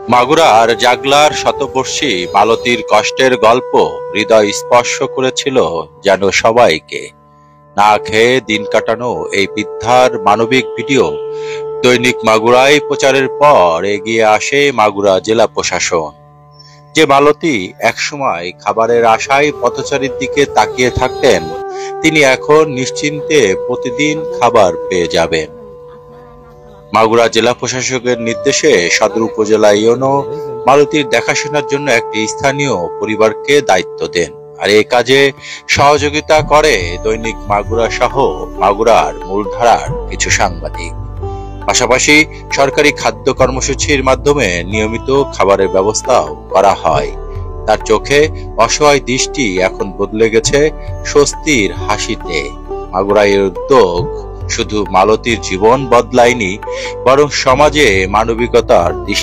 মাগুরার জাগলার শতবর্ষী মালতীর কষ্টের গল্প হৃদয় স্পর্শ করেছিল যেন সবাইকে। না খেয়ে দিন কাটানো এই বৃদ্ধার মানবিক ভিডিও দৈনিক মাগুরায় প্রচারের পর এগিয়ে আসে মাগুরা জেলা প্রশাসন। যে মালতী একসময় খাবারের আশায় পথচারীর দিকে তাকিয়ে থাকতেন, তিনি এখন নিশ্চিন্তে প্রতিদিন খাবার পেয়ে যাবেন। মাগুরা জেলা প্রশাসকের নির্দেশে সদর উপজেলা ইউনো মালতীর দেখাশোনার জন্য একটি স্থানীয় পরিবারকে দায়িত্ব দেন। আর এই কাজে সহযোগিতা করে দৈনিক মাগুরা সহ মাগুরার মূলধারার কিছু সাংবাদিক। পাশাপাশি সরকারি খাদ্য কর্মসূচির মাধ্যমে নিয়মিত খাবারের ব্যবস্থাও করা হয়। তার চোখে অসহায় দৃষ্টি এখন বদলে গেছে স্বস্তির হাসিতে। মাগুরার উদ্যোগ শুধু মালতীর জীবন বদলায়নি, বরং সমাজে মানবিকতার দৃষ্টি